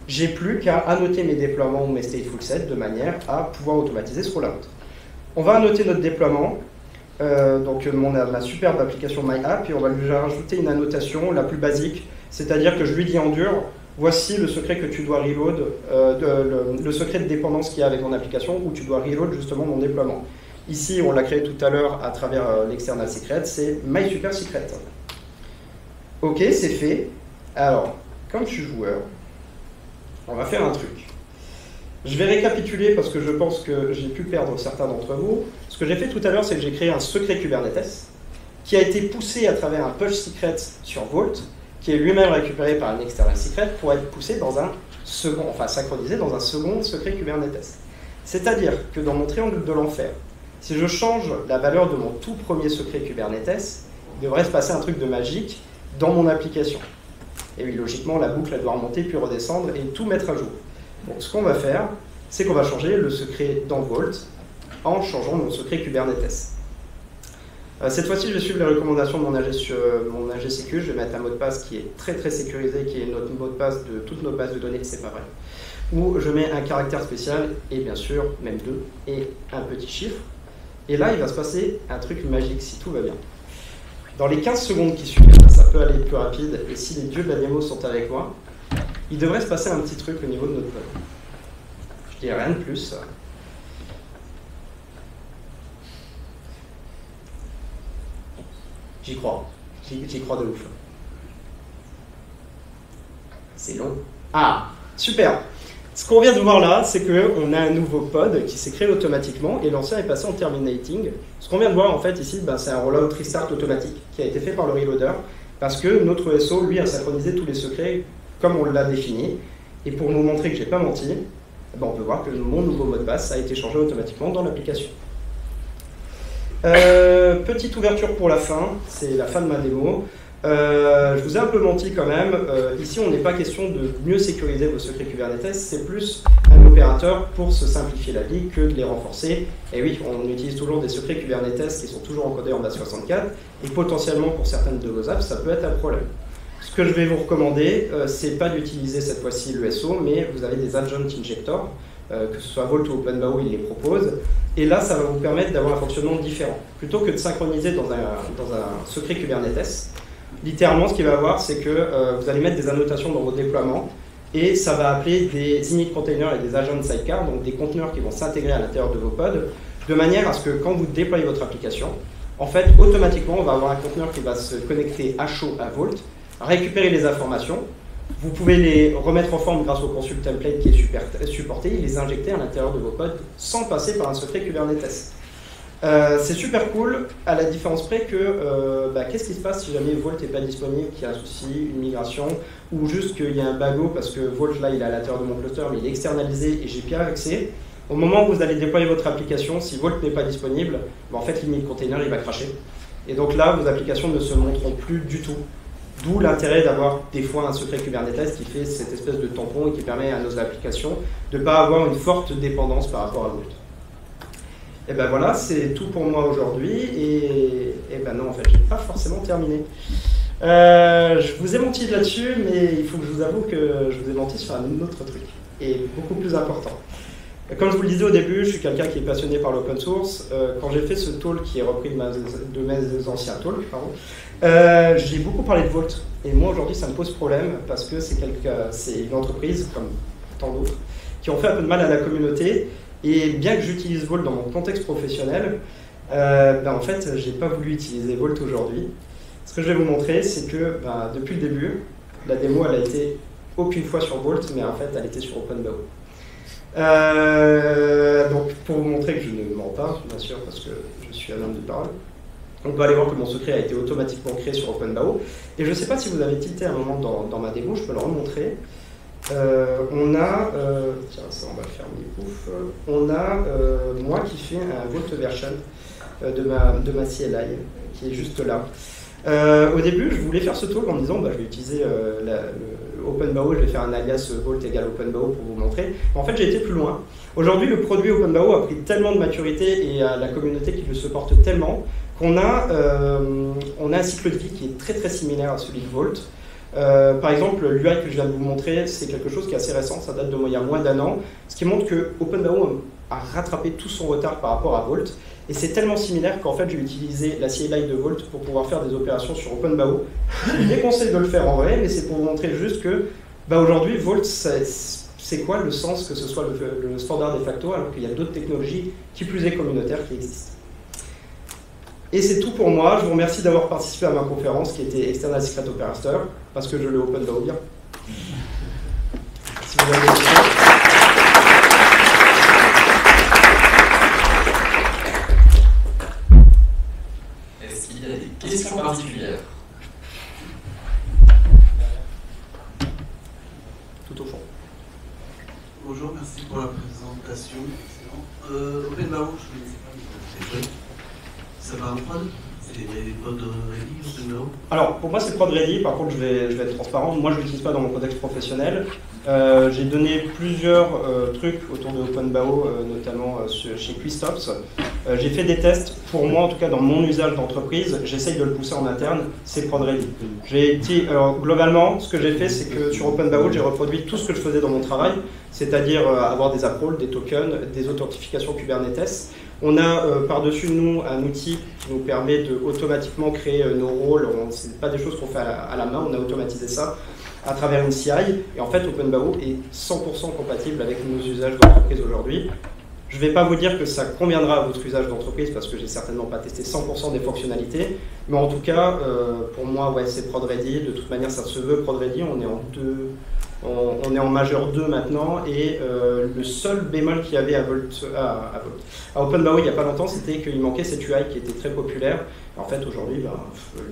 j'ai plus qu'à annoter mes déploiements ou mes stateful sets de manière à pouvoir automatiser ce rollout. On va annoter notre déploiement, donc ma superbe application MyApp, et on va lui rajouter une annotation la plus basique, c'est-à-dire que je lui dis en dur, voici le secret que tu dois reload, le secret de dépendance qu'il y a avec mon application, où tu dois reload justement mon déploiement. Ici, on l'a créé tout à l'heure à travers l'external secret, c'est MySuperSecret. Ok, c'est fait. Alors, comme je suis joueur, on va faire un truc. Je vais récapituler parce que je pense que j'ai pu perdre certains d'entre vous. Ce que j'ai fait tout à l'heure, c'est que j'ai créé un secret Kubernetes qui a été poussé à travers un push secret sur Vault, qui est lui-même récupéré par un external secret pour être poussé dans un second, enfin synchronisé dans un second secret Kubernetes. C'est-à-dire que dans mon triangle de l'enfer, si je change la valeur de mon tout premier secret Kubernetes, il devrait se passer un truc de magique dans mon application. Et oui, logiquement, la boucle elle doit remonter puis redescendre et tout mettre à jour. Donc ce qu'on va faire, c'est qu'on va changer le secret dans Vault en changeant mon secret Kubernetes. Cette fois-ci, je vais suivre les recommandations de mon ingé sécu. Je vais mettre un mot de passe qui est très très sécurisé, qui est notre mot de passe de toutes nos bases de données, c'est pas vrai. Où je mets un caractère spécial, et bien sûr, même deux, et un petit chiffre. Et là, il va se passer un truc magique si tout va bien. Dans les 15 secondes qui suivent, ça peut aller plus rapide, et si les dieux de la démo sont avec moi, il devrait se passer un petit truc au niveau de notre code. Je dis rien de plus. J'y crois. J'y crois de ouf. C'est long. Ah, super. Ce qu'on vient de voir là, c'est qu'on a un nouveau pod qui s'est créé automatiquement et l'ancien est passé en terminating. Ce qu'on vient de voir en fait ici, c'est un rollout restart automatique qui a été fait par le reloader parce que notre SO, lui, a synchronisé tous les secrets comme on l'a défini. Et pour nous montrer que je n'ai pas menti, on peut voir que mon nouveau mot de passe a été changé automatiquement dans l'application. Petite ouverture pour la fin, c'est la fin de ma démo. Je vous ai un peu menti quand même. Ici, on n'est pas question de mieux sécuriser vos secrets Kubernetes, c'est plus un opérateur pour se simplifier la vie que de les renforcer. Et oui, on utilise toujours des secrets Kubernetes qui sont toujours encodés en base 64, et potentiellement pour certaines de vos apps, ça peut être un problème. Ce que je vais vous recommander, c'est pas d'utiliser cette fois-ci le SO, mais vous avez des adjoint injectors, que ce soit Vault ou OpenBAO, ils les proposent. Et là, ça va vous permettre d'avoir un fonctionnement différent. Plutôt que de synchroniser dans un secret Kubernetes, littéralement, ce qu'il va avoir, c'est que vous allez mettre des annotations dans vos déploiements, et ça va appeler des init containers et des agents sidecar, donc des conteneurs qui vont s'intégrer à l'intérieur de vos pods, de manière à ce que quand vous déployez votre application, en fait, automatiquement, on va avoir un conteneur qui va se connecter à chaud à Vault, récupérer les informations. Vous pouvez les remettre en forme grâce au console template qui est supporté et les injecter à l'intérieur de vos pods sans passer par un secret Kubernetes. C'est super cool, à la différence près que qu'est-ce qui se passe si jamais Vault n'est pas disponible, qu'il y a un souci, une migration, ou juste qu'il y a un bago parce que Vault là il est à l'intérieur de mon cluster mais il est externalisé et j'ai pas accès. Au moment où vous allez déployer votre application, si Vault n'est pas disponible, en fait l'init container il va cracher. Et donc là vos applications ne se montreront plus du tout. D'où l'intérêt d'avoir des fois un secret Kubernetes qui fait cette espèce de tampon et qui permet à nos applications de ne pas avoir une forte dépendance par rapport à Vault. Et ben voilà, c'est tout pour moi aujourd'hui. Et ben non, en fait, j'ai pas forcément terminé. Je vous ai menti là-dessus, mais il faut que je vous avoue que je vous ai menti sur un autre truc, et beaucoup plus important. Comme je vous le disais au début, je suis quelqu'un qui est passionné par l'open source. Quand j'ai fait ce talk qui est repris de mes anciens talks, j'ai beaucoup parlé de Vault. Et moi aujourd'hui, ça me pose problème parce que c'est une entreprise, comme tant d'autres, qui ont fait un peu de mal à la communauté. Et bien que j'utilise Vault dans mon contexte professionnel, en fait, j'ai pas voulu utiliser Vault aujourd'hui. Ce que je vais vous montrer, c'est que depuis le début, la démo, elle a été aucune fois sur Vault, mais en fait, elle était sur OpenBAO. Donc, pour vous montrer que je ne mens pas, bien sûr, parce que je suis un homme de parole, on peut aller voir que mon secret a été automatiquement créé sur OpenBAO. Et je ne sais pas si vous avez tilté un moment dans ma démo, je peux le remontrer. On a, tiens, ça on va le faire mi-pouf, on a moi qui fais un Vault version de ma CLI, qui est juste là. Au début, je voulais faire ce talk en me disant, je vais utiliser le OpenBAO, je vais faire un alias Vault égale OpenBAO pour vous montrer. Mais en fait, j'ai été plus loin. Aujourd'hui, le produit OpenBAO a pris tellement de maturité et la communauté qui le supporte tellement qu'on a un cycle de vie qui est très très similaire à celui de Vault. Par exemple, l'UI que je viens de vous montrer, c'est quelque chose qui est assez récent, ça date il y a moins d'un an, ce qui montre que OpenBAO a rattrapé tout son retard par rapport à Vault, et c'est tellement similaire qu'en fait j'ai utilisé la CLI de Vault pour pouvoir faire des opérations sur OpenBAO. Je vous déconseille de le faire en vrai, mais c'est pour vous montrer juste que aujourd'hui Vault, c'est quoi le sens que ce soit le standard de facto, alors qu'il y a d'autres technologies qui plus est communautaires qui existent. Et c'est tout pour moi. Je vous remercie d'avoir participé à ma conférence qui était External Secret Operator, parce que je le OpenBAO bien. Si vous avez des questions. Est-ce qu'il y a des questions particulières? Tout au fond. Bonjour, merci pour la présentation. OpenBAO, je ne connaissais pas, mais c'est ça va en prod? C'est des pods ready, OpenBAO? Alors, pour moi, c'est prod ready. Par contre, je vais être transparent. Moi, je ne l'utilise pas dans mon contexte professionnel. J'ai donné plusieurs trucs autour de OpenBAO, notamment chez Quistops. J'ai fait des tests. Pour moi, en tout cas, dans mon usage d'entreprise, j'essaye de le pousser en interne. C'est prod ready. Alors, globalement, ce que j'ai fait, c'est que sur OpenBAO, j'ai reproduit tout ce que je faisais dans mon travail, c'est-à-dire avoir des approvals, des tokens, des authentifications Kubernetes. On a par-dessus nous un outil qui nous permet de automatiquement créer nos rôles. Ce n'est pas des choses qu'on fait à la main, on a automatisé ça à travers une CI. Et en fait, OpenBAO est 100% compatible avec nos usages d'entreprise aujourd'hui. Je ne vais pas vous dire que ça conviendra à votre usage d'entreprise parce que j'ai certainement pas testé 100% des fonctionnalités. Mais en tout cas, pour moi, ouais, c'est prod ready. De toute manière, ça se veut prod ready. On est en majeur 2 maintenant, et le seul bémol qu'il y avait à OpenBAO il n'y a pas longtemps, c'était qu'il manquait cette UI qui était très populaire. En fait, aujourd'hui,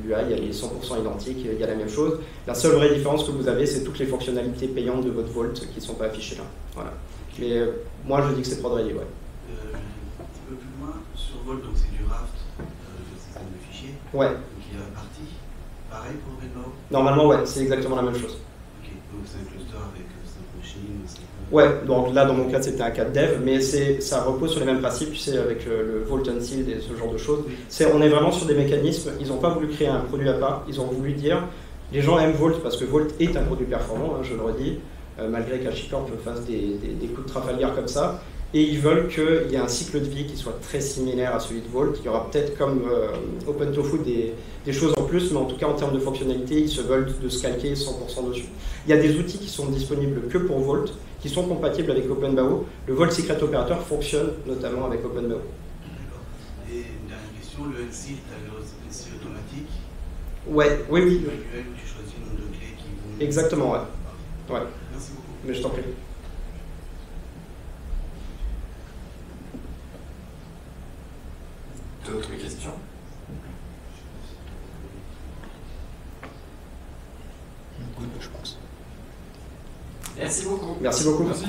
l'UI elle est 100% identique, il y a la même chose. La seule vraie différence que vous avez, c'est toutes les fonctionnalités payantes de votre Vault qui ne sont pas affichées là. Voilà. Mais moi, je dis que c'est prod ready, ouais. Un petit peu plus loin, sur Vault, donc c'est du raft de système de fichiers. Ouais. Donc il y a partie. Pareil pour OpenBAO? Normalement, ouais, c'est exactement la même chose. Ok, donc c'est un cluster avec Snap Machine. Ouais, donc là dans mon cas c'était un cas de dev, mais ça repose sur les mêmes principes, tu sais, avec le Vault Unsealed et ce genre de choses. On est vraiment sur des mécanismes, ils n'ont pas voulu créer un produit à part, ils ont voulu dire, les gens aiment Vault parce que Vault est un produit performant, hein, je le redis, malgré qu'HashiCorp fasse des coups de Trafalgar comme ça, Et ils veulent qu'il y ait un cycle de vie qui soit très similaire à celui de Vault. Il y aura peut-être comme OpenTofu des choses en plus, mais en tout cas en termes de fonctionnalité, ils se veulent de se calquer 100% dessus. Il y a des outils qui sont disponibles que pour Vault, qui sont compatibles avec OpenBAO. Le Vault Secret Operator fonctionne notamment avec OpenBAO. D'accord. Et une dernière question, le exit, c'est automatique? Ouais, oui, oui. Manuel, où tu choisis le nombre de clés qui vont... Exactement, ouais. Ouais. Merci beaucoup. Mais je t'en prie. D'autres questions? Je pense. Merci beaucoup. Merci beaucoup. Merci.